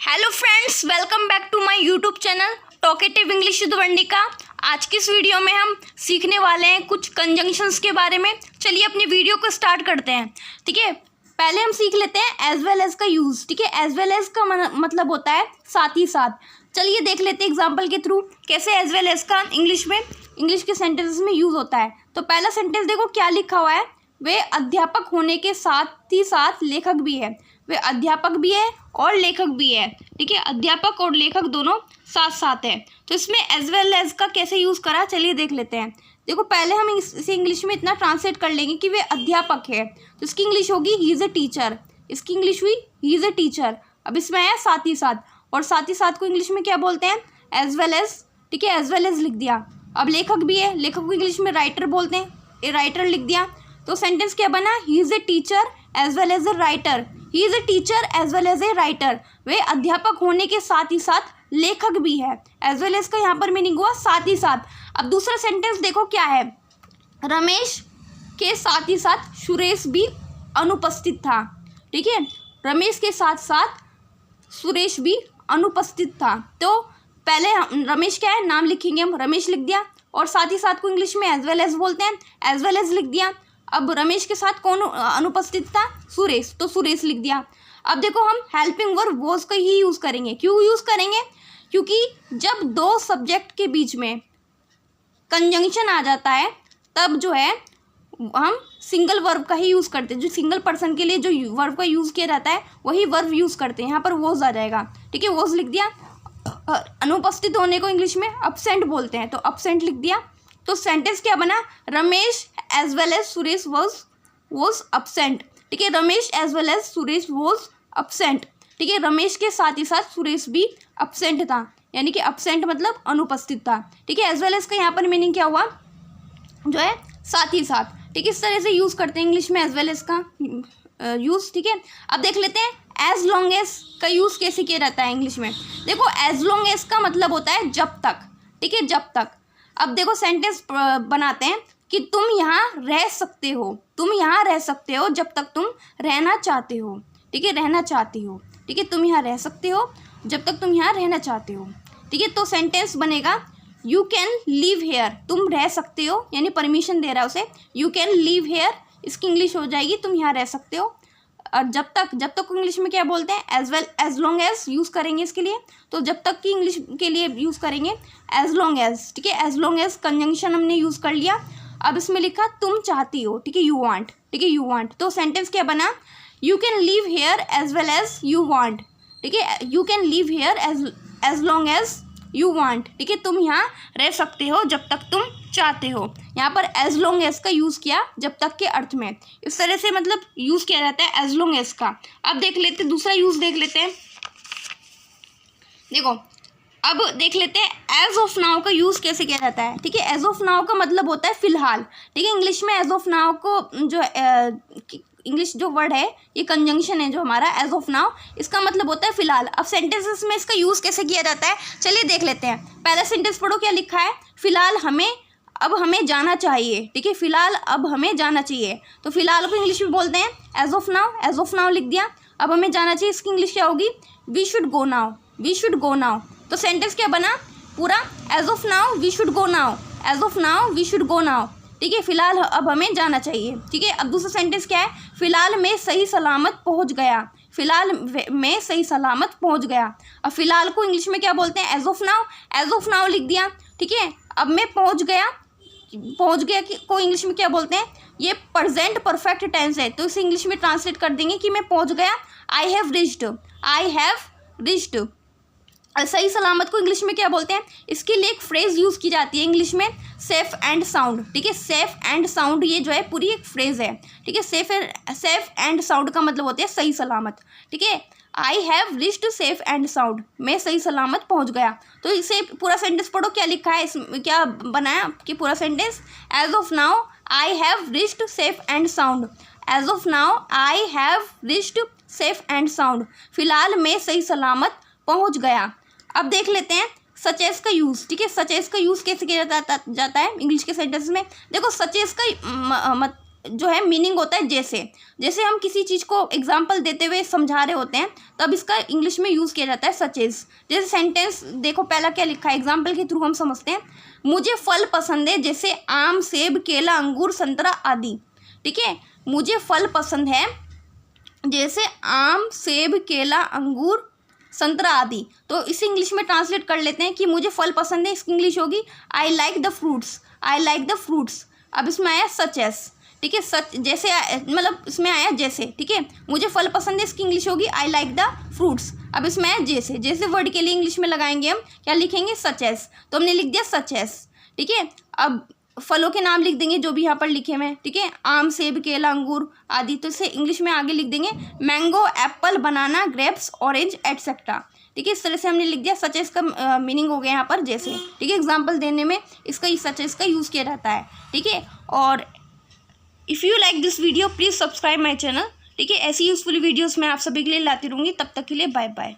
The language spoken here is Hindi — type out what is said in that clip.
Hello friends, welcome back to my YouTube channel talkative English with Varnika. आज की इस वीडियो में हम सीखने वाले हैं कुछ कंजंक्शंस के बारे में। चलिए अपने वीडियो को स्टार्ट करते हैं। ठीक है, पहले हम सीख लेते हैं एज वेल एज का यूज़। ठीक है, एज वेल एज का मतलब होता है साथ ही साथ। चलिए देख लेते हैं एग्जाम्पल के थ्रू कैसे एज वेल एज का इंग्लिश के सेंटेंसेस में यूज़ होता है। तो पहला सेंटेंस देखो क्या लिखा हुआ है, वे अध्यापक होने के साथ ही साथ लेखक भी है। वे अध्यापक भी है और लेखक भी है। ठीक है, अध्यापक और लेखक दोनों साथ साथ है। तो इसमें एज वेल एज का कैसे यूज़ करा, चलिए देख लेते हैं। देखो पहले हम इसे इंग्लिश में इतना ट्रांसलेट कर लेंगे कि वे अध्यापक है, तो इसकी इंग्लिश होगी ही इज़ ए टीचर। इसकी इंग्लिश हुई ही इज़ ए टीचर। अब इसमें है साथ ही साथ, और साथ ही साथ को इंग्लिश में क्या बोलते हैं, एज वेल एज। ठीक है, एज वेल एज लिख दिया। अब लेखक भी है, लेखक को इंग्लिश में राइटर बोलते हैं, ए राइटर लिख दिया। तो सेंटेंस क्या बना, he is a teacher as well as a writer. He is a teacher as well as a writer. वे अध्यापक होने के साथ ही साथ लेखक भी है। एज वेल एज का यहाँ पर मीनिंग हुआ साथ ही साथ। अब दूसरा सेंटेंस देखो क्या है, रमेश के साथ ही साथ सुरेश भी अनुपस्थित था। ठीक है, रमेश के साथ साथ सुरेश भी अनुपस्थित था। तो पहले रमेश क्या है, नाम लिखेंगे हम, रमेश लिख दिया, और साथ ही साथ को इंग्लिश में एज वेल एज बोलते हैं, एज वेल एज लिख दिया। अब रमेश के साथ कौन अनुपस्थित था, सुरेश, तो सुरेश लिख दिया। अब देखो हम हेल्पिंग वर्ब वॉज का ही यूज़ करेंगे। क्यों यूज़ करेंगे, क्योंकि जब दो सब्जेक्ट के बीच में कंजंक्शन आ जाता है तब जो है हम सिंगल वर्ब का ही यूज़ करते हैं। जो सिंगल पर्सन के लिए जो वर्ब का यूज़ किया जाता है वही वर्ब यूज़ करते हैं। यहाँ पर वॉज आ जाएगा। ठीक है, वॉज लिख दिया। अनुपस्थित होने को इंग्लिश में अब्सेंट बोलते हैं, तो अब्सेंट लिख दिया। तो सेंटेंस क्या बना, Ramesh as well as Suresh was absent. ठीक है, Ramesh as well as Suresh was absent. ठीक है, रमेश के साथ ही साथ सुरेश भी अब्सेंट था, यानी कि अब्सेंट मतलब अनुपस्थित था। ठीक है, एज वेल एज का यहाँ पर मीनिंग क्या हुआ, जो है साथ ही साथ। ठीक है, इस तरह से यूज़ करते हैं इंग्लिश में एज वेल एज का यूज़। ठीक है, अब देख लेते हैं एज लॉन्ग एज का यूज़ कैसे किया जाता है इंग्लिश में। देखो एज लॉन्ग एज का मतलब होता है जब तक। ठीक है, जब तक। अब देखो सेंटेंस बनाते हैं कि तुम यहाँ रह सकते हो, तुम यहाँ रह सकते हो जब तक तुम रहना चाहते हो। ठीक है, रहना चाहती हो। ठीक है, तुम यहाँ रह सकते हो जब तक तुम यहाँ रहना चाहते हो। ठीक है, तो सेंटेंस बनेगा यू कैन लिव हेयर। तुम रह सकते हो, यानी परमिशन दे रहा है उसे, यू कैन लिव हेयर। इसकी इंग्लिश हो जाएगी तुम यहाँ रह सकते हो। और जब तक को इंग्लिश में क्या बोलते हैं, as well as long as use करेंगे इसके लिए। तो जब तक की इंग्लिश के लिए यूज़ करेंगे एज लॉन्ग एज। ठीक है, एज लॉन्ग एज कंजंक्शन हमने यूज़ कर लिया। अब इसमें लिखा तुम चाहती हो। ठीक है, यू वांट। ठीक है, यू वांट। तो सेंटेंस क्या बना, you can live here as well as you want. ठीक है, you can live here as long as you want. ठीक है, तुम यहाँ रह सकते हो जब तक तुम चाहते हो। यहाँ पर एज लॉन्ग एज का यूज़ किया जब तक के अर्थ में। इस तरह से मतलब यूज़ किया जाता है एज लॉन्ग एज का। अब देख लेते दूसरा यूज़ देख लेते हैं। देखो अब देख लेते हैं एज ऑफ नाउ का यूज़ कैसे किया जाता है। ठीक है, एज ऑफ नाउ का मतलब होता है फ़िलहाल। ठीक है, इंग्लिश में एज ऑफ नाउ को जो इंग्लिश जो वर्ड है, ये कंजंक्शन है जो हमारा एज ऑफ नाउ, इसका मतलब होता है फ़िलहाल। अब सेंटेंसेस में इसका यूज़ कैसे किया जाता है, चलिए देख लेते हैं। पहला सेंटेंस पढ़ो क्या लिखा है, फ़िलहाल अब हमें जाना चाहिए। ठीक है, फ़िलहाल अब हमें जाना चाहिए। तो फ़िलहाल को इंग्लिश में बोलते हैं as of now. As of now लिख दिया। अब हमें जाना चाहिए, इसकी इंग्लिश क्या होगी, we should go now. We should go now. तो सेंटेंस क्या बना पूरा, as of now we should go now. As of now we should go now. ठीक है, फ़िलहाल अब हमें जाना चाहिए। ठीक है, अब दूसरा सेंटेंस क्या है, फ़िलहाल मैं सही सलामत पहुंच गया। फ़िलहाल मैं सही सलामत पहुंच गया। अब फ़िलहाल को इंग्लिश में क्या बोलते हैं, as of now. As of now लिख दिया। ठीक है, अब मैं पहुंच गया को इंग्लिश में क्या बोलते हैं, ये प्रेजेंट परफेक्ट टेंस है, तो इसे इंग्लिश में ट्रांसलेट कर देंगे कि मैं पहुंच गया, I have reached. I have reached. सही सलामत को इंग्लिश में क्या बोलते हैं, इसके लिए एक फ्रेज यूज़ की जाती है इंग्लिश में, सेफ एंड साउंड। ठीक है, सेफ एंड साउंड ये जो है पूरी एक फ्रेज है। ठीक है, सेफ एंड साउंड का मतलब होता है सही सलामत। ठीक है, I have reached safe and sound, मैं सही सलामत पहुंच गया। तो इसे पूरा सेंटेंस पढ़ो क्या लिखा है, इसमें क्या बनाया कि पूरा सेंटेंस, as of now I have reached safe and sound. As of now I have reached safe and sound. फिलहाल मैं सही सलामत पहुंच गया। अब देख लेते हैं सच एज का यूज़। ठीक है, सच एज का यूज़ कैसे किया जाता है इंग्लिश के सेंटेंस में। देखो सच एज का जो है मीनिंग होता है जैसे। जैसे हम किसी चीज़ को एग्जाम्पल देते हुए समझा रहे होते हैं तब इसका इंग्लिश में यूज़ किया जाता है सच एज। जैसे सेंटेंस देखो पहला क्या लिखा है, एग्जाम्पल के थ्रू हम समझते हैं। मुझे फल पसंद है जैसे आम, सेब, केला, अंगूर, संतरा आदि। ठीक है, मुझे फल पसंद है जैसे आम, सेब, केला, अंगूर, संतरा आदि। तो इसे इंग्लिश में ट्रांसलेट कर लेते हैं कि मुझे फल पसंद है, इसकी इंग्लिश होगी I like the fruits, I like the fruits. अब इसमें आया सच एस, ठीक है, सच जैसे मतलब इसमें आया जैसे। ठीक है, मुझे फल पसंद है, इसकी इंग्लिश होगी आई लाइक द फ्रूट्स। अब इसमें आया जैसे, जैसे वर्ड के लिए इंग्लिश में लगाएंगे हम क्या लिखेंगे, सच एस। तो हमने लिख दिया सच एस। ठीक है, अब फलों के नाम लिख देंगे जो भी यहाँ पर लिखे हुए हैं। ठीक है, आम, सेब, केला, अंगूर आदि। तो इसे इंग्लिश में आगे लिख देंगे मैंगो, एप्पल, बनाना, ग्रेप्स, ऑरेंज एटसेट्रा। ठीक है, इस तरह से हमने लिख दिया। सच एस का मीनिंग हो गया यहाँ पर जैसे। ठीक है, एग्जाम्पल देने में इसका सच एस का यूज़ किया जाता है। ठीक है, और if you like this video please subscribe my channel. ठीक है, ऐसी यूजफुल वीडियोज़ मैं आप सभी के लिए लाती रहूँगी। तब तक के लिए बाय बाय।